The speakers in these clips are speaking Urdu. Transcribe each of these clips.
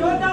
14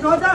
14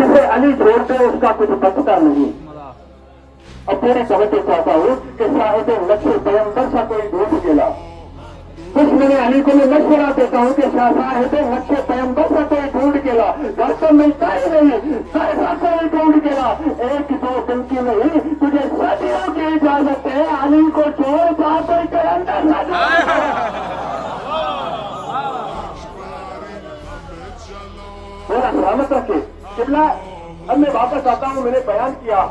جسے علی چھوڑتے اس کا کچھ بچتا نہیں. اب پوری توجہ چاہتا ہوں کہ صاحب نقش پیغمبر سا کوئی ڈھونڈ گلا. کچھ میں نے علی کو میں مشورہ دیتا ہوں کہ صاحب نقش پیغمبر سا کوئی ڈھونڈ گلا. گھر تو ملتا ہی نہیں, ایسا کوئی ڈھونڈ گلا. ایک دو دن کی نہیں, تجھے صدیوں کی اجازت ہے. علی کو چھوڑ جا کوئی کلندر نہ میرا سلامت رکھے. قبلہ اب میں واپس آتا ہوں. میں نے بیان کیا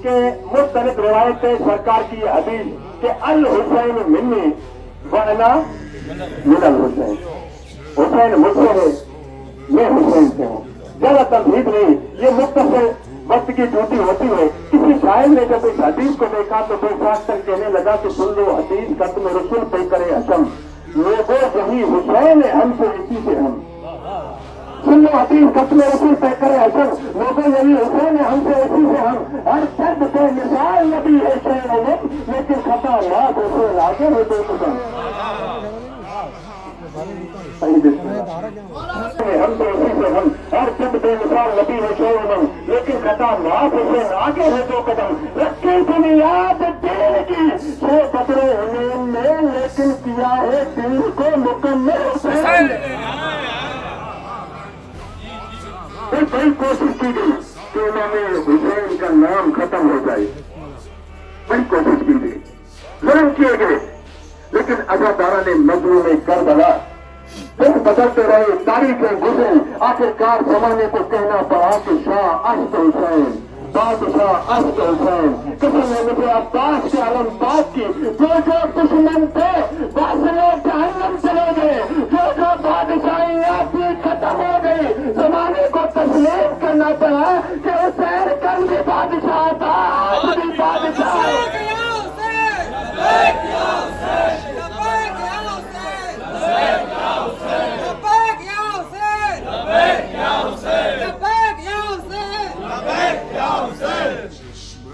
کہ مختلف روایتیں سرکار کی حدیث کہ الحسین منی وانا من الحسین. حسین مجھ سے ہے, میں حسین سے ہوں. زیادہ تمہید نہیں, یہ مختصر وقت کی ڈیوٹی ہوتی ہے. کسی شاعر نے جب اس حدیث کو دیکھا تو بے ساخت کر کہنے لگا کہ سن لو حدیث ختم رسول پہ کرے حشم. لوگوں یہی حسین ہے ہم سے اسی سے ہم. سن لو حدیث ختم رسول پہ کرے حشم. لوگوں یہی حسین ہے ہم سے اسی سے ہم. ہر فرد کو مثال نبی ہے شعر علم, لیکن خطا یاد حسین آگے ہے تو قدم. ہم سے اسی سے ہم. ہر فرد بے مثال نبی ہے شعر علم, لیکن خطا یاد حسین آگے ہے تو قدم. رکھی بنیاد دین کی سو بدر حنین نے, لیکن کیا ہے دین کو مکمل حسین. بڑی کوشش کی گئی کہ امام حسین کا نام ختم ہو جائے. بڑی کوشش کی گئی, ظلم کیے گئے, لیکن عزادارہ نے مظلوم کربلا دن بدلتے رہے, تاریخیں گزری. آخرکار زمانے کو کہنا پڑا کہ شاہ اشد حسین, بادشاہ اشد حسین. کسی نے مجھے عباس کے علم بات کی. جو دشمن تھے واصلے جہنم چلے گئے, جو بادشاہیاں تھی ختم ہو گئی. زمانے کو تسلیم کرنا پڑا کہ حسین کل بھی بادشاہ تھا, آج بھی بادشاہ ہے.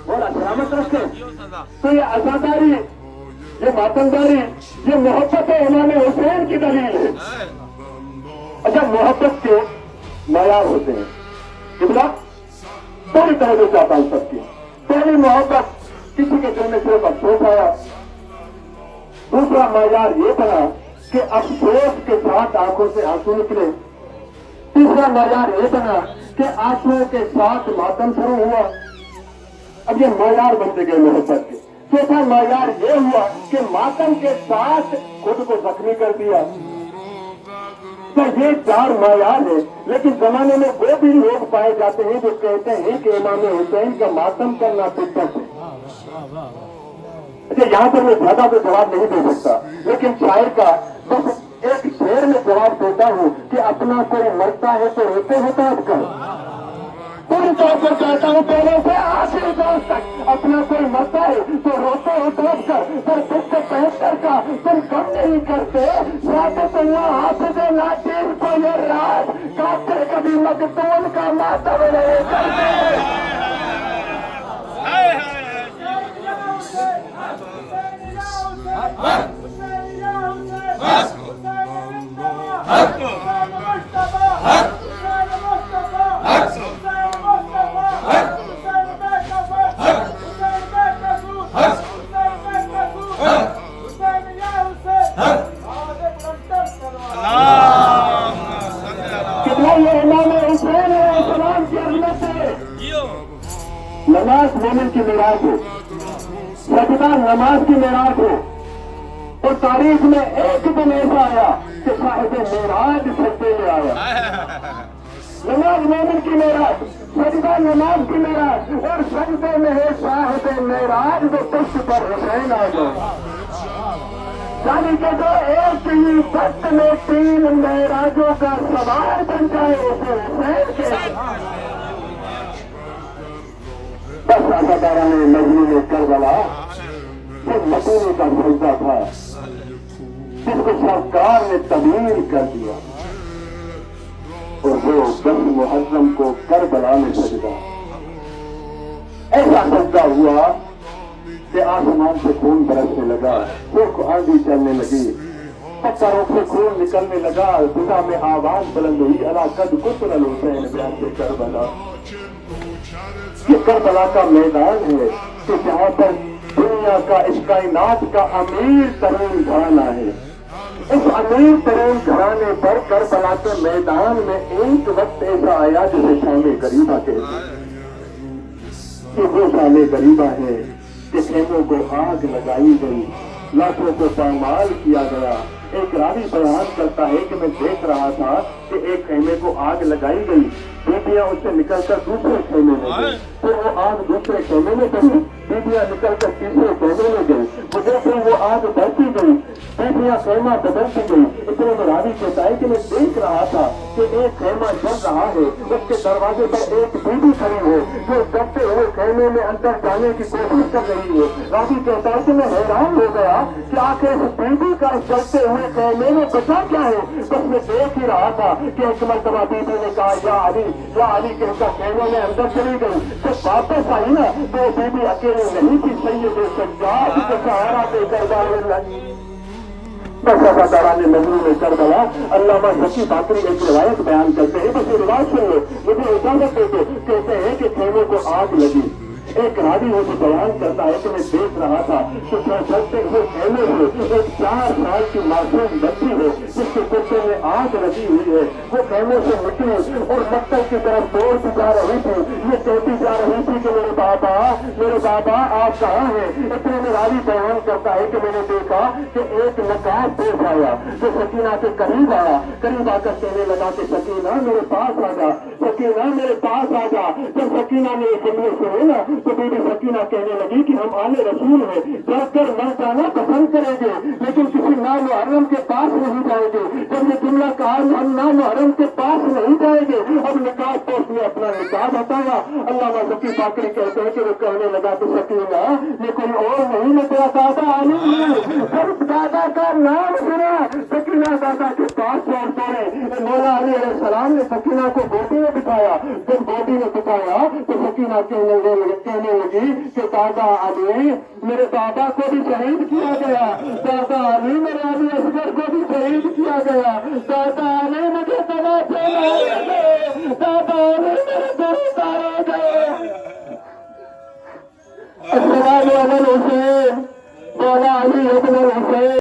بولا سلامت رکھے. تو یہ عزاداری, یہ ماتمداری, یہ محبت امام حسین کی دلیل ہے. اچھا, محبت کے معیار ہوتے ہیں. قبلہ بڑی توجہ چاہتا ہوں سب کی. پہلی محبت, کسی کے دل میں صرف افسوس آیا. دوسرا معیار یہ بنا کہ افسوس کے ساتھ آنکھوں سے آنسو نکلے. تیسرا معیار یہ بنا کہ آنسو کے ساتھ ماتم شروع ہوا. اب یہ معیار بنتے گئے محبت کے. چوتھا معیار یہ ہوا کہ ماتم کے ساتھ خود کو زخمی کر دیا. تو یہ چار معیار ہے. لیکن زمانے میں وہ بھی لوگ پائے جاتے ہیں جو کہتے ہیں کہ امام حسین کا ماتم کرنا فطرت ہے. اچھا, یہاں پر میں زیادہ تو جواب نہیں دے سکتا, لیکن شاعر کا بس ایک شعر میں جواب دیتا ہوں کہ اپنا کوئی مرتا ہے تو روتے ہو تب کر. پوری طور پر کہتا ہوں پہلے سے آخری دور تک, اپنا کوئی مرتا ہے تو روتے ہو تب کر. پر دکھ پہنچ کا تم کم نہیں کرتے. ثابت اللہ حافظ ناچیر کو یہ راز, کافر کبھی مقتول کا ماتم نہیں کرتے. نماز مومن کی معراج ہے, سجدہ نماز کی معراج ہے. اور تاریخ میں ایک دن ایسا آیا کہ صاحب معراج سجدے میں آیا. نماز مومن کی معراج, سجدہ نماز کی معراج, اور سجدے میں ہے صاحب معراج جو پشت پر حسین آ گئے. یعنی کہ جو ایک ہی وقت میں تین معراجوں کا سوار بن جائے اسے حسین کے. بس عزادارہ نے مظلوم کربلا جو مدینے کا سجدہ تھا جس کو سرکار نے تبدیل کر دیا, اور وہ 10 محرم کو کربلا میں سجدہ. ایسا سجدہ ہوا کہ آسمان سے خون برسنے لگا, سرخ آندھی چلنے لگی, پتھروں سے خون نکلنے لگا. فضا میں آواز بلند ہوئی, الا قد قتل الحسین بیان سے کربلا. کہ کربلا کا میدان ہے کہ جہاں پر دنیا کا اس کائنات کا امیر ترین گھرانہ ہے. اس امیر ترین گھرانے پر کربلا کے میدان میں ایک وقت ایسا آیا جسے شام غریبہ کہتے ہیں کہ وہ شام غریبہ ہے کہ خیموں کو آگ لگائی گئی، لاکھوں کو پامال کیا گیا. ایک راوی بیان کرتا ہے کہ میں دیکھ رہا تھا کہ ایک خیمے کو آگ لگائی گئی، بیٹیاں اس سے نکل کر دوسرے خیمے میں گئی، پھر وہ آگ دوسرے خیمے میں گئی، بیٹیاں نکل کر تیسرے خیمے میں گئی، مجھے پھر وہ آگ بڑھتی گئی، بیٹیاں خیمہ بدلتی گئی. اتنے میں راوی کہتا ہے کہ میں دیکھ رہا تھا کہ ایک خیمہ جل رہا ہے، اس کے دروازے پر ایک بیوی کھڑی ہے جو ڈرتے ہوئے خیمے میں اندر جانے کی کوشش کر رہی ہے. راوی کہتا ہے کہ میں حیران ہو گیا کہ آخر اس بیوی کا اس جلتے ہوئے خیمے میں بچا کیا ہے. بس میں دیکھ ہی رہا تھا کہ ایک مرتبہ بیوی نے کہا یا علی کہہ کر خیمے میں اندر چلی گئی. جب واپس آئی نا تو وہ بیوی اکیلے نہیں تھی، سید سجاد کے سہارا دے کر دوران مظلوم کربلا علامہ ذکی باقری ایک روایت بیان کرتے ہیں. بس یہ روایت سن لو، مجھے اجازت دے دو. کہتے ہیں کہ خیموں کو آگ لگی. ایک راوی وہ بیان کرتا ہے کہ میں دیکھ رہا تھا کہ چلتے ہوئے خیمے میں ایک 4 سال کی معصوم بچی ہے جس کے کتے میں آگ لگی ہوئی ہے. وہ خیمے سے نکلی اور مکتب کی طرف دوڑتی جا رہی تھی. یہ کہتی جا رہی تھی کہ میرے بابا آپ کہاں ہیں. اتنے میں راوی بیان کرتا ہے کہ میں نے دیکھا کہ ایک نقاب پیش آیا جو سکینہ کے قریب آیا، قریب آ کر کہنے لگا کہ سکینہ میرے پاس آ جا، سکینہ میرے پاس آ جا. جب سکینہ نے یہ جملے سنے نا تو بی بی سکینہ کہنے لگی کہ ہم آل رسول ہیں، جا کر مر جانا پسند کریں گے لیکن کسی نامحرم کے پاس نہیں جائیں گے. جب یہ جملہ کہا ہم نامحرم کے پاس نہیں جائیں گے. اب نکاح تو اس نے اپنا نکاح بتایا. علامہ ذکی باقری کہتے ہیں کہ وہ کہنے لگا کہ سکینہ یہ کوئی اور نہیں میں تیرا دادا علی ہوں. جب دادا کا نام سنا سکینہ دادا کے پاس پہنچ پڑے. مولا علی علیہ السلام نے سکینہ کو گودی میں بٹھایا. جب گودی میں بٹھایا تو سکینہ کہنے لگی کہ دادا علی میرے بابا کو بھی شہید کیا گیا، دادا علی میرے علی اصغر کو بھی شہید کیا گیا، دادا علی مجھے تباہ